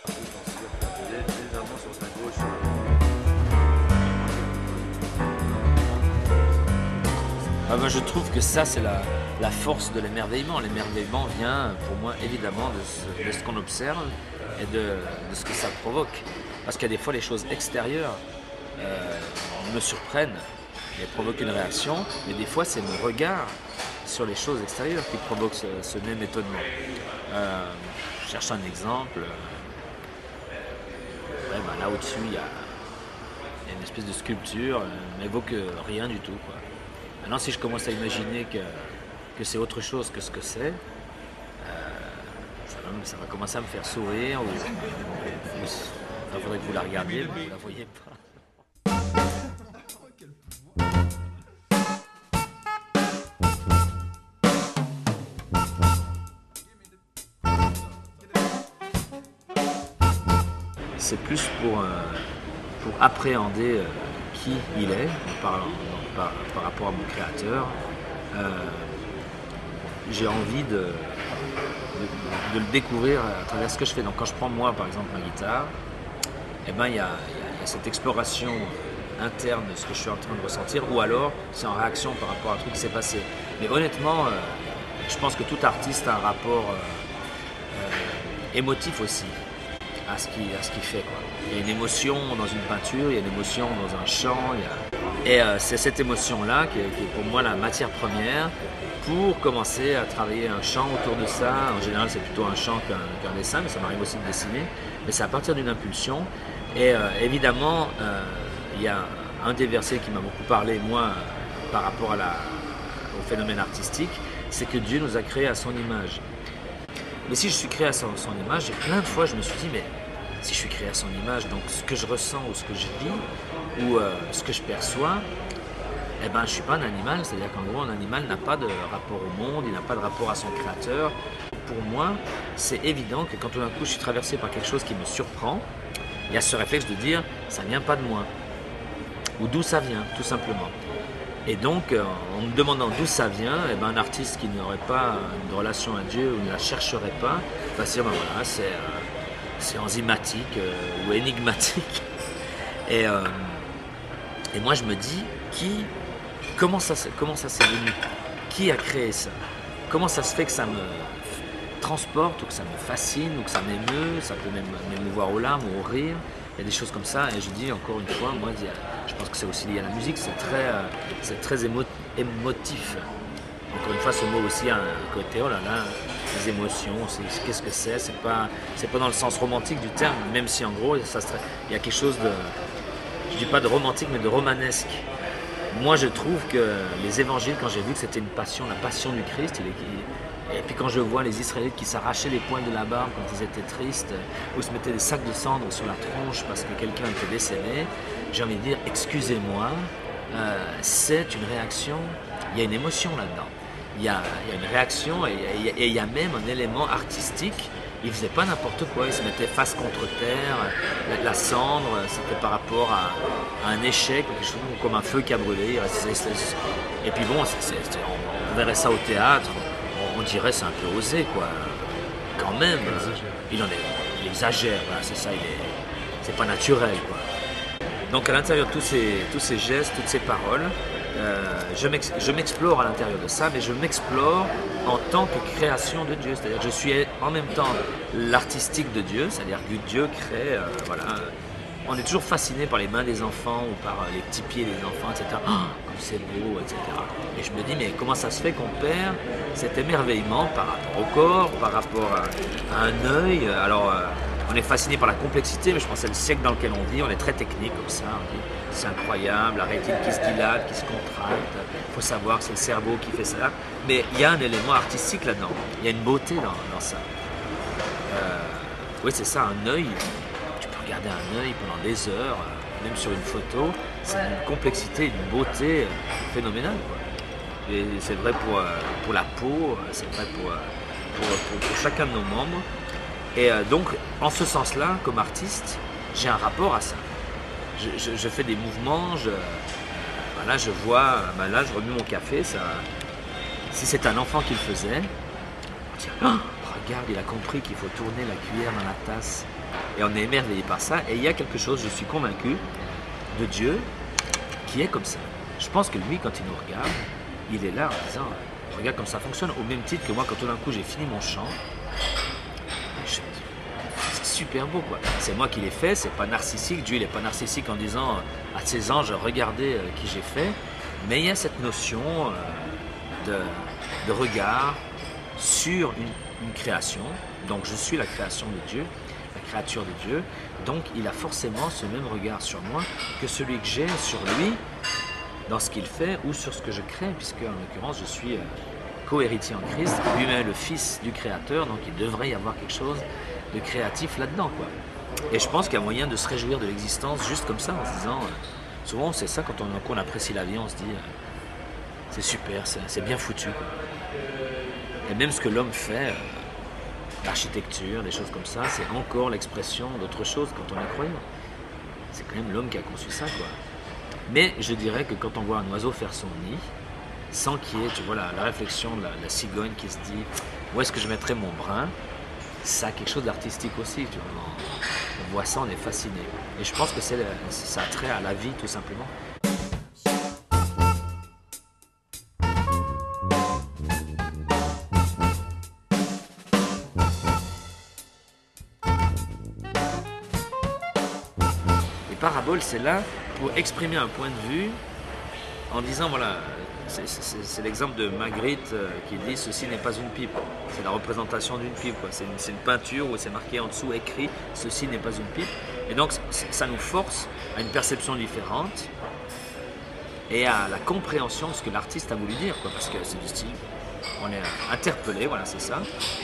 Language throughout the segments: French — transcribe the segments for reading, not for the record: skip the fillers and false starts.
Légèrement sur ta gauche. Ah ben, je trouve que ça, c'est la force de l'émerveillement. L'émerveillement vient, pour moi, évidemment, de ce qu'on observe et de ce que ça provoque. Parce qu'il y a des fois, les choses extérieures me surprennent et provoquent une réaction, mais des fois, c'est mon regard sur les choses extérieures qui provoque ce même étonnement. Je cherche un exemple. Ouais, ben, là au-dessus, il y a une espèce de sculpture, n'évoque rien du tout, quoi. Maintenant, si je commence à imaginer que c'est autre chose que ce que c'est, ça va commencer à me faire sourire. Il faudrait que vous la regardiez, mais vous ne la voyez pas. C'est plus pour appréhender qui il est par rapport à mon créateur. J'ai envie de le découvrir à travers ce que je fais. Donc quand je prends moi par exemple ma guitare, eh ben, il y a cette exploration interne de ce que je suis en train de ressentir, ou alors c'est en réaction par rapport à un truc qui s'est passé. Mais honnêtement, je pense que tout artiste a un rapport émotif aussi à ce qu'il fait, quoi. Il y a une émotion dans une peinture, il y a une émotion dans un chant, et c'est cette émotion-là qui est pour moi la matière première pour commencer à travailler un chant autour de ça. En général, c'est plutôt un chant qu'un dessin, mais ça m'arrive aussi de dessiner. Mais c'est à partir d'une impulsion. Et évidemment, il y a un des versets qui m'a beaucoup parlé, moi, par rapport au phénomène artistique, c'est que Dieu nous a créés à son image. Mais si je suis créé à son image, plein de fois je me suis dit, mais si je suis créé à son image, donc ce que je ressens ou ce que je vis ou ce que je perçois, eh ben, je ne suis pas un animal. C'est-à-dire qu'en gros, un animal n'a pas de rapport au monde, il n'a pas de rapport à son créateur. Pour moi, c'est évident que quand tout d'un coup je suis traversé par quelque chose qui me surprend, il y a ce réflexe de dire, ça ne vient pas de moi. Ou d'où ça vient, tout simplement. Et donc, en me demandant d'où ça vient, eh ben, un artiste qui n'aurait pas de relation à Dieu ou ne la chercherait pas, va se dire, ben voilà, c'est enzymatique ou énigmatique. Et moi, je me dis, comment ça s'est venu? Qui a créé ça? Comment ça se fait que ça me transporte ou que ça me fascine ou que ça m'émeut? Ça peut même m'émouvoir aux larmes ou au rire. Il y a des choses comme ça, et je dis encore une fois, moi, je pense que c'est aussi lié à la musique, c'est très émotif. Encore une fois, ce mot aussi a un côté, oh là là, les émotions, qu'est-ce que c'est pas dans le sens romantique du terme, même si en gros, il y a quelque chose de, je dis pas de romantique, mais de romanesque. Moi, je trouve que les évangiles, quand j'ai vu que c'était une passion, la passion du Christ, et puis quand je vois les Israélites qui s'arrachaient les poils de la barbe quand ils étaient tristes, ou se mettaient des sacs de cendres sur la tronche parce que quelqu'un était décédé, j'ai envie de dire, excusez-moi, c'est une réaction, il y a une émotion là-dedans. Il y a une réaction et il y a même un élément artistique. Il ne faisait pas n'importe quoi, il se mettait face contre terre, la cendre, c'était par rapport à un échec, quelque chose comme un feu qui a brûlé. Et puis bon, on verrait ça au théâtre, on dirait c'est un peu osé, quoi. Quand même, il exagère, voilà, c'est ça, c'est pas naturel, quoi. Donc à l'intérieur de tous ces gestes, toutes ces paroles, je m'explore à l'intérieur de ça, mais je m'explore en tant que création de Dieu. C'est-à-dire que je suis en même temps l'artistique de Dieu, c'est-à-dire que Dieu crée, voilà. On est toujours fasciné par les mains des enfants ou par les petits pieds des enfants, etc. Oh, comme c'est beau, etc. Et je me dis, mais comment ça se fait qu'on perd cet émerveillement par rapport au corps, par rapport à un œil? Alors, on est fasciné par la complexité, mais je pense que c'est le siècle dans lequel on vit, on est très technique comme ça, on dit c'est incroyable, la rétine qui se dilate, qui se contracte, il faut savoir que c'est le cerveau qui fait ça. Mais il y a un élément artistique là-dedans, il y a une beauté dans ça. Oui, c'est ça, un œil, tu peux regarder un œil pendant des heures, même sur une photo, c'est une complexité, une beauté phénoménale, quoi. Et c'est vrai pour la peau, c'est vrai pour chacun de nos membres. Et donc, en ce sens-là, comme artiste, j'ai un rapport à ça. Je fais des mouvements, voilà, je vois, ben là, je remue mon café, ça, si c'est un enfant qui le faisait, on dit, oh, regarde, il a compris qu'il faut tourner la cuillère dans la tasse Et on est émerveillé par ça. Et il y a quelque chose, je suis convaincu, de Dieu qui est comme ça. Je pense que lui, quand il nous regarde, il est là en disant, regarde comme ça fonctionne, au même titre que moi, quand tout d'un coup j'ai fini mon chant, c'est super beau quoi. C'est moi qui l'ai fait, c'est pas narcissique. Dieu il n'est pas narcissique en disant à ses anges, regardez qui j'ai fait. Mais il y a cette notion de regard sur une création. Donc je suis la création de Dieu, la créature de Dieu. Donc il a forcément ce même regard sur moi que celui que j'ai sur lui dans ce qu'il fait ou sur ce que je crée, puisque en l'occurrence je suis co-héritier en Christ, lui-même le fils du créateur, donc il devrait y avoir quelque chose de créatif là-dedans, quoi. Et je pense qu'il y a moyen de se réjouir de l'existence juste comme ça, en se disant, souvent c'est ça quand on apprécie la vie, on se dit, c'est super, c'est bien foutu, quoi. Et même ce que l'homme fait, l'architecture, des choses comme ça, c'est encore l'expression d'autre chose quand on est croyant. C'est quand même l'homme qui a conçu ça, quoi. Mais je dirais que quand on voit un oiseau faire son nid, sans qu'il y ait, tu vois, la réflexion de la cigogne qui se dit où est-ce que je mettrais mon brin, ça a quelque chose d'artistique aussi. Tu vois. On voit ça, on est fasciné. Et je pense que ça a trait à la vie tout simplement. Les paraboles, c'est là pour exprimer un point de vue en disant, voilà, c'est l'exemple de Magritte qui dit « ceci n'est pas une pipe ». C'est la représentation d'une pipe. C'est une peinture où c'est marqué en dessous, écrit « ceci n'est pas une pipe ». Et donc, ça nous force à une perception différente et à la compréhension de ce que l'artiste a voulu dire, quoi, parce que c'est du style. On est interpellé, voilà, c'est ça,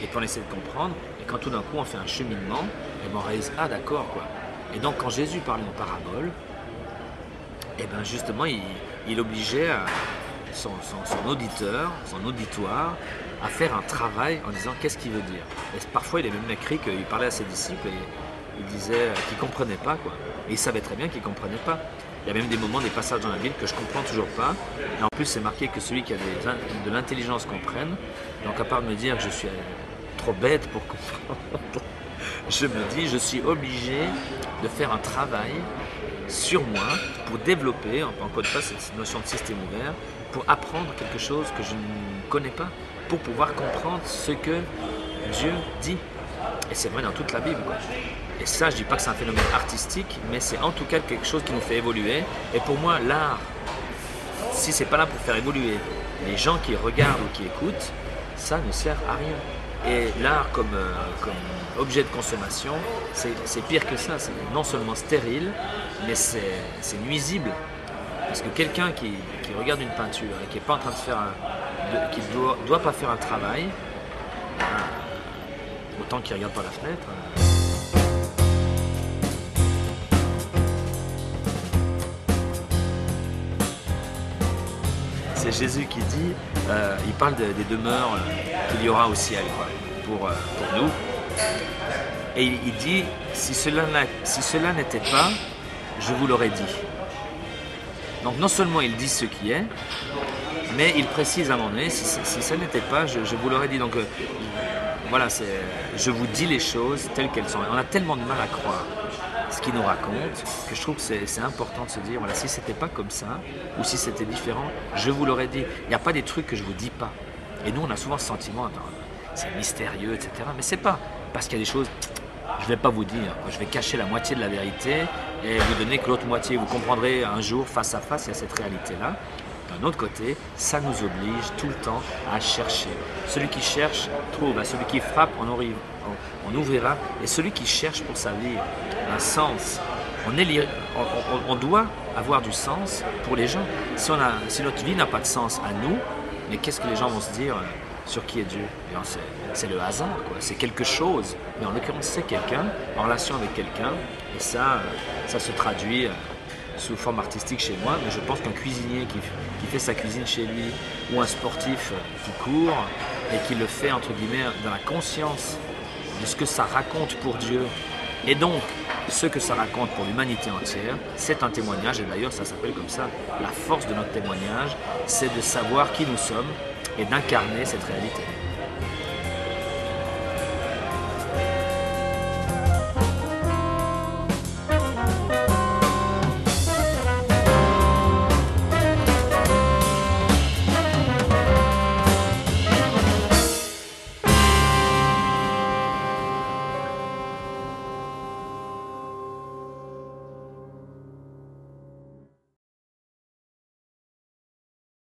et puis on essaie de comprendre, et quand tout d'un coup on fait un cheminement, et ben on réalise « ah d'accord ». Et donc, quand Jésus parlait en parabole, et ben justement, il obligeait son auditeur, son auditoire, à faire un travail en disant qu'est-ce qu'il veut dire. Et parfois, il est même écrit qu'il parlait à ses disciples et il disait qu'ils ne comprenaient pas, quoi. Et il savait très bien qu'ils ne comprenaient pas. Il y a même des moments, des passages dans la Bible que je ne comprends toujours pas. Et en plus, c'est marqué que celui qui a de l'intelligence comprenne. Donc, à part de me dire que je suis trop bête pour comprendre, je me dis, je suis obligé de faire un travail sur moi pour développer, encore une fois, cette notion de système ouvert, pour apprendre quelque chose que je ne connais pas, pour pouvoir comprendre ce que Dieu dit. Et c'est vrai dans toute la Bible, quoi. Et ça, je ne dis pas que c'est un phénomène artistique, mais c'est en tout cas quelque chose qui nous fait évoluer. Et pour moi, l'art, si ce n'est pas là pour faire évoluer les gens qui regardent ou qui écoutent, ça ne sert à rien. Et l'art comme objet de consommation, c'est pire que ça. C'est non seulement stérile, mais c'est nuisible. Parce que quelqu'un qui regarde une peinture et qui n'est pas en train de faire qui ne doit pas faire un travail, autant qu'il regarde par la fenêtre. C'est Jésus qui dit, il parle des demeures qu'il y aura au ciel, quoi, pour nous. Et il dit, si cela n'était pas, je vous l'aurais dit. Donc non seulement il dit ce qui est, mais il précise à un moment donné, si ça n'était pas, je vous l'aurais dit. Donc voilà, je vous dis les choses telles qu'elles sont. On a tellement de mal à croire ce qu'il nous raconte, que je trouve que c'est important de se dire, voilà, si c'était pas comme ça, ou si c'était différent, je vous l'aurais dit. Il n'y a pas des trucs que je vous dis pas. Et nous, on a souvent ce sentiment, c'est mystérieux, etc. Mais c'est pas, parce qu'il y a des choses, je ne vais pas vous dire, je vais cacher la moitié de la vérité et vous donner que l'autre moitié, vous comprendrez un jour face à face, il y a cette réalité-là. D'un autre côté, ça nous oblige tout le temps à chercher. Celui qui cherche trouve, celui qui frappe, on ouvrira. Et celui qui cherche pour sa vie un sens, on doit avoir du sens pour les gens. Si notre vie n'a pas de sens à nous, mais qu'est-ce que les gens vont se dire sur qui est Dieu? C'est le hasard, quoi. C'est quelque chose, mais en l'occurrence c'est quelqu'un, en relation avec quelqu'un, et ça se traduit sous forme artistique chez moi, mais je pense qu'un cuisinier qui fait sa cuisine chez lui, ou un sportif qui court, et qui le fait entre guillemets dans la conscience de ce que ça raconte pour Dieu, et donc ce que ça raconte pour l'humanité entière, c'est un témoignage, et d'ailleurs ça s'appelle comme ça, la force de notre témoignage, c'est de savoir qui nous sommes et d'incarner cette réalité.